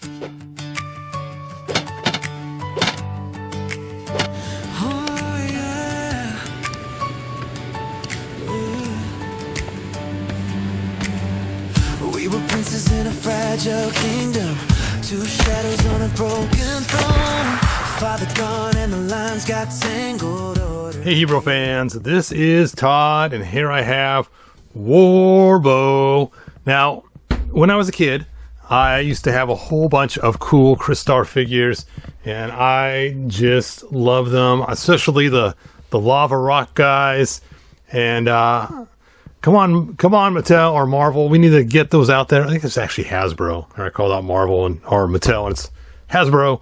We were princes in a fragile kingdom, two shadows on a broken throne. Father gone and the lines got tangled. Hey Hebrew fans, this is Todd, and here I have Warbow. Now, when I was a kid, I used to have a whole bunch of cool Crystar figures, and I just love them, especially the lava rock guys. And come on, Mattel or Marvel, we need to get those out there. I think it's actually Hasbro, or I call out Marvel or Mattel, and it's Hasbro.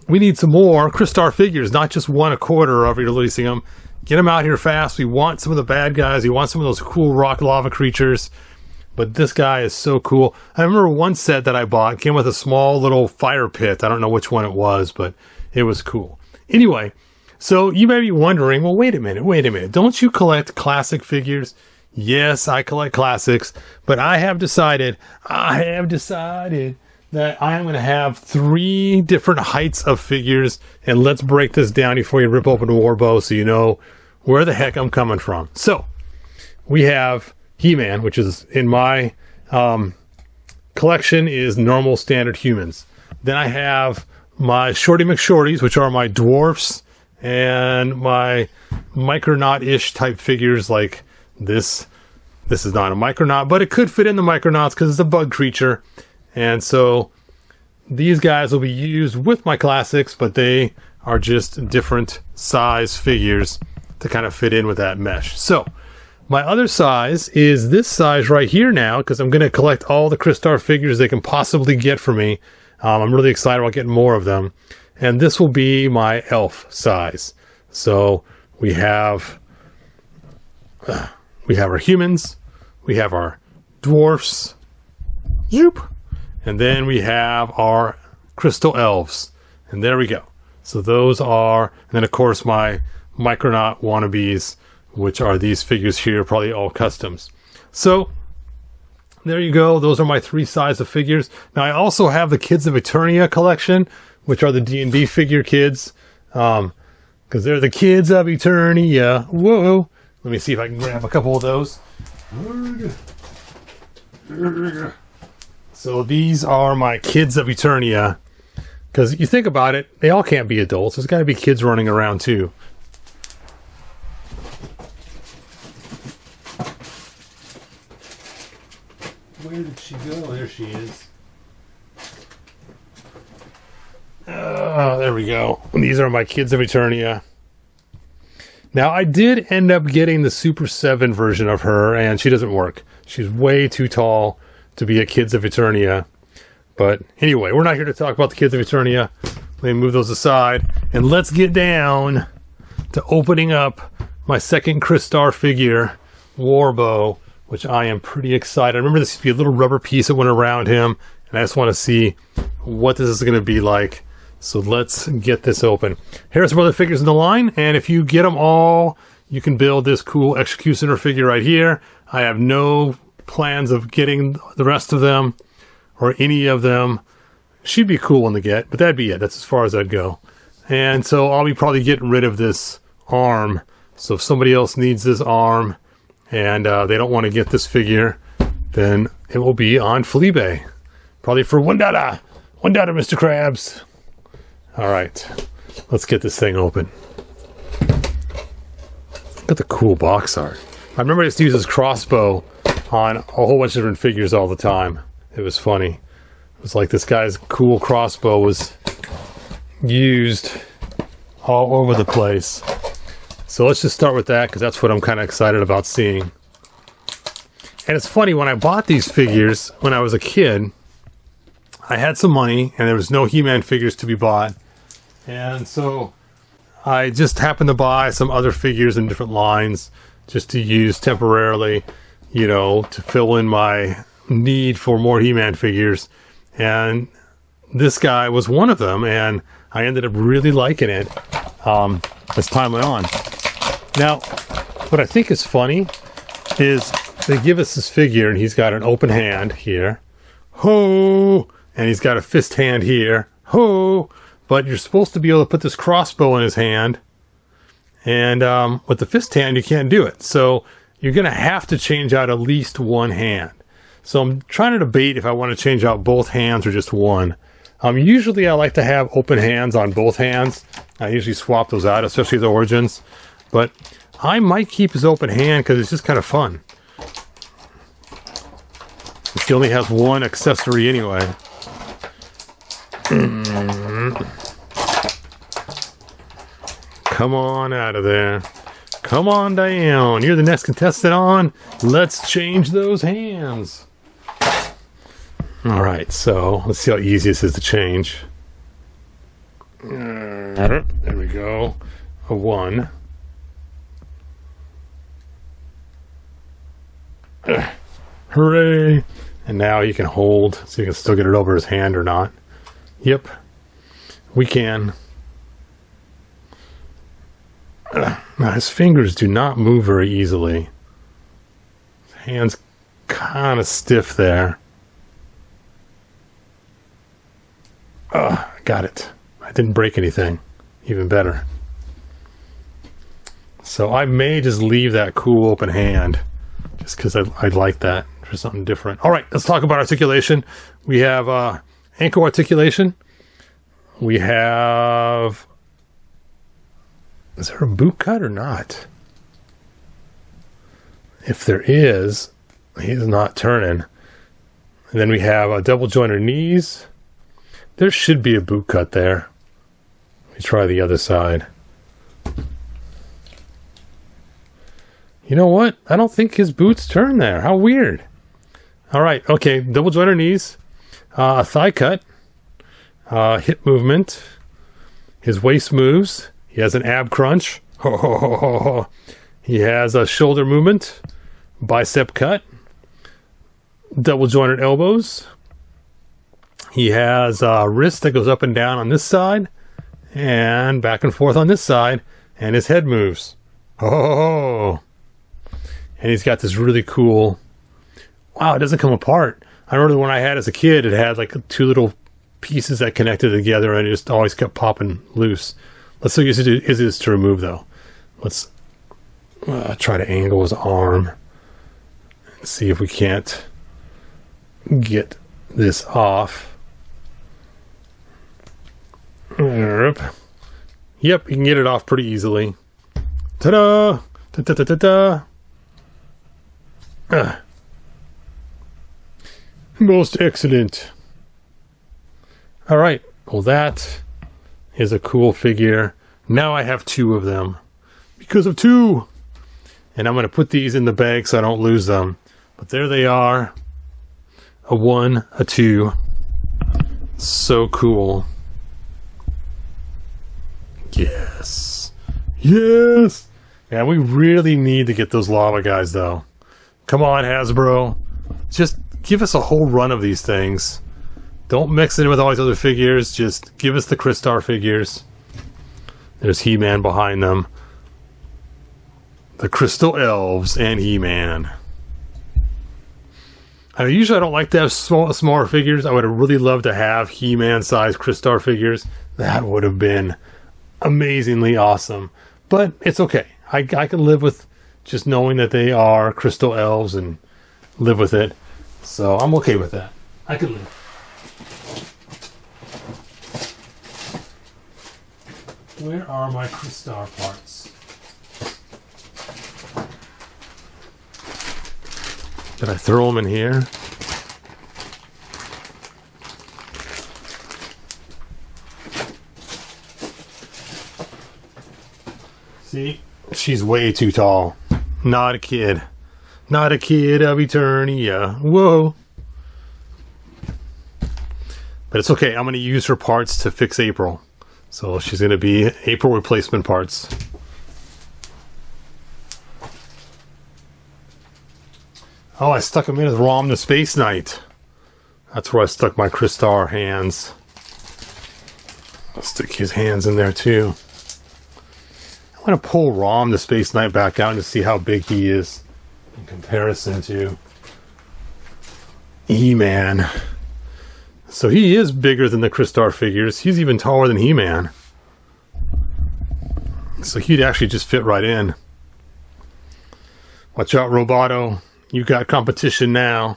We need some more Crystar figures, not just one a quarter of releasing them. Get them out here fast. We want some of the bad guys. We want some of those cool rock lava creatures. But this guy is so cool. I remember one set that I bought came with a small little fire pit. I don't know which one it was, but it was cool. Anyway, so you may be wondering, well, wait a minute. Don't you collect classic figures? Yes, I collect classics, but I have decided that I am going to have 3 different heights of figures, and let's break this down before you rip open the Warbow so you know where the heck I'm coming from. So, we have He-Man, which is in my collection is normal standard humans. Then I have my Shorty McShorties, which are my dwarfs, and my Micronaut-ish type figures like this. This is not a Micronaut, but it could fit in the Micronauts because it's a bug creature. And so these guys will be used with my classics, but they are just different size figures to kind of fit in with that mesh. So my other size is this size right here now, because I'm going to collect all the Crystar figures they can possibly get for me. I'm really excited about getting more of them. And this will be my elf size. So we have our humans, we have our dwarfs, zoop, and then we have our crystal elves. And there we go. So those are, and then of course my Micronaut wannabes, which are these figures here, probably all customs. So there you go. Those are my 3 sizes of figures. Now I also have the Kids of Eternia collection, which are the D&D figure kids. Because they're the Kids of Eternia. Whoa. Let me see if I can grab a couple of those. So these are my Kids of Eternia. Because you think about it, they all can't be adults. There's got to be kids running around too. Where did she go? There she is. There we go. These are my Kids of Eternia. Now, I did end up getting the Super 7 version of her, and she doesn't work. She's way too tall to be a Kids of Eternia. But anyway, we're not here to talk about the Kids of Eternia. Let me move those aside, and let's get down to opening up my second Crystar figure, Warbow, which I am pretty excited. I remember this used to be a little rubber piece that went around him, and I just want to see what this is going to be like. So let's get this open. Here are some other figures in the line, and if you get them all, you can build this cool Executioner figure right here. I have no plans of getting the rest of them, or any of them. She'd be a cool one to get, but that'd be it. That's as far as I'd go. And so I'll be probably getting rid of this arm. So if somebody else needs this arm, and they don't want to get this figure, then it will be on Fleabay. Probably for $1. $1, Mr. Krabs. All right, let's get this thing open. Look at the cool box art. I remember I used to use this crossbow on a whole bunch of different figures all the time. It was funny. It was like this guy's cool crossbow was used all over the place. So let's just start with that, because that's what I'm kind of excited about seeing. And it's funny, when I bought these figures when I was a kid, I had some money and there was no He-Man figures to be bought. And so I just happened to buy some other figures in different lines just to use temporarily, you know, to fill in my need for more He-Man figures. And this guy was one of them, and I ended up really liking it as time went on. Now, what I think is funny is they give us this figure, and he's got an open hand here. Ho! and he's got a fist hand here. Ho! But you're supposed to be able to put this crossbow in his hand, and with the fist hand, you can't do it. So you're going to have to change out at least one hand. So I'm trying to debate if I want to change out both hands or just one. Usually I like to have open hands on both hands. I usually swap those out, especially the origins. But I might keep his open hand because it's just kind of fun. He only has one accessory anyway. Come on out of there. Come on down. You're the next contestant on. Let's change those hands. Alright, so let's see how easy this is to change. There we go. A 1. Hooray! And now you can hold, so you can still get it over his hand or not. Yep, we can. Now his fingers do not move very easily. His hand's kind of stiff there. Got it. I didn't break anything. Even better. So I may just leave that cool open hand, just because I like that for something different. All right, let's talk about articulation. We have ankle articulation. We have... Is there a boot cut or not? If there is, he's not turning. And then we have a double jointed knees. There should be a boot cut there. Let me try the other side. You know what? I don't think his boots turn there. How weird. All right. Okay. Double jointed knees. A thigh cut. Hip movement. His waist moves. He has an ab crunch. He has a shoulder movement. Bicep cut. Double jointed elbows. He has a wrist that goes up and down on this side and back and forth on this side, and his head moves. And he's got this really cool... Wow, it doesn't come apart. I remember the one I had as a kid, it had like 2 little pieces that connected together, and it just always kept popping loose. Let's see how easy it is to remove, though. Let's try to angle his arm and see if we can't get this off. Yep, you can get it off pretty easily. Ta-da! Ta-ta-ta-ta-ta! Most excellent. Alright, well that is a cool figure. Now I have 2 of them. Because of 2! And I'm going to put these in the bag so I don't lose them. But there they are. A 1, a 2. So cool. Yes. Yes! Yeah, we really need to get those lava guys, though. Come on, Hasbro. Just give us a whole run of these things. Don't mix it in with all these other figures. Just give us the Crystar figures. There's He-Man behind them. The Crystal Elves and He-Man. Usually I don't like to have smaller figures. I would have really loved to have He-Man sized Crystar figures. That would have been amazingly awesome. But it's okay. I can live with just knowing that they are Crystal Elves and live with it. So I'm okay with that. I can live. Where are my Crystar parts? Did I throw them in here? See? She's way too tall. Not a kid. Not a kid of Eternia. Whoa. But it's okay. I'm going to use her parts to fix April. So she's going to be April replacement parts. Oh, I stuck him in as Rom the Space Knight. That's where I stuck my Crystar hands. I'll stick his hands in there too. I'm going to pull Rom the Space Knight back out to see how big he is in comparison to E-Man. So he is bigger than the Crystar figures. He's even taller than He-Man. So he'd actually just fit right in. Watch out, Roboto. You got competition now.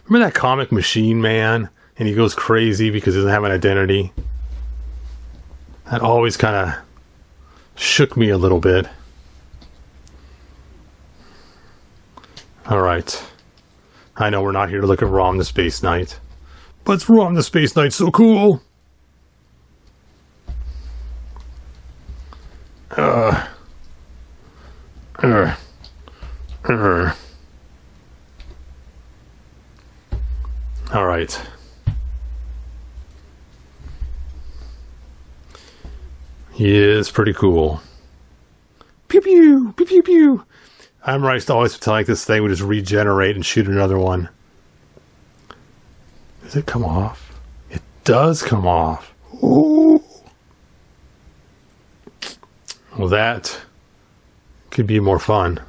Remember that comic Machine Man? And he goes crazy because he doesn't have an identity. That always kind of shook me a little bit. Alright. I know we're not here to look at Rom the Space Knight. But Rom the Space Knight's so cool! Alright. He is pretty cool. Pew pew! Pew pew pew! I remember I used to always feel like this thing would just regenerate and shoot another one. Does it come off? It does come off. Ooh! Well, that could be more fun.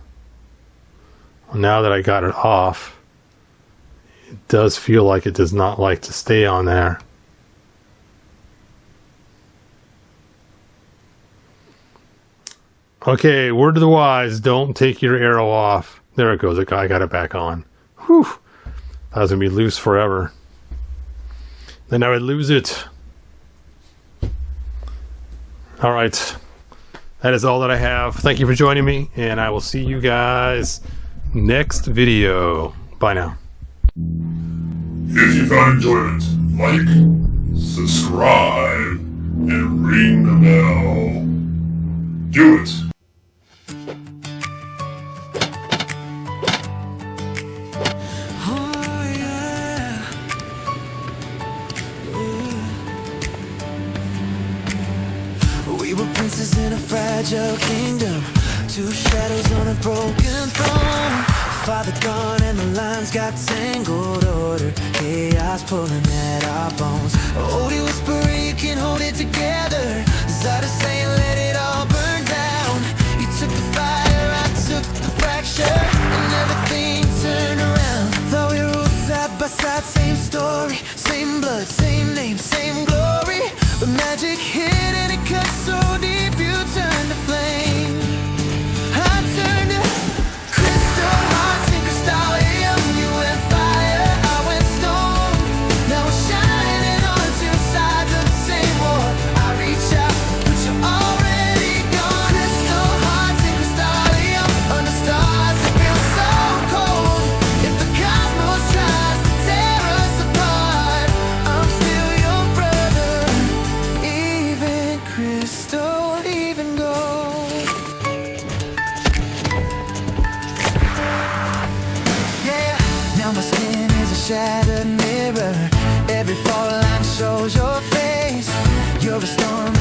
Well, now that I got it off, it does feel like it does not like to stay on there. Okay, word to the wise, don't take your arrow off. There it goes, I got it back on. Whew! That was going to be loose forever. Then I would lose it. Alright. That is all that I have. Thank you for joining me, and I will see you guys next video. Bye now. If you found enjoyment, like, subscribe, and ring the bell. Do it! Oh, yeah. We were princes in a fragile kingdom, two shadows on a broken throne. Father gone and the lines got tangled. Order, chaos pulling at our bones. Holy whisper, you can hold it together. Zada saying let it all burn down. You took the fire, I took the fracture, and everything turned around. Though we ruled side by side, same story, same blood, same name, same glory. But magic hit and it cut so deep you turned to flame. I turned to crystal hearts and crystallium. You went fire, I went stone. Now we're shining on two sides of the same war. I reach out, but you're already gone. Crystal hearts and crystallium under stars that feel so cold. If the cosmos tries to tear us apart, I'm still your brother, even crystal, even gold. Yeah, now my skin is a shattered mirror. Every fall line shows your face. You're a storm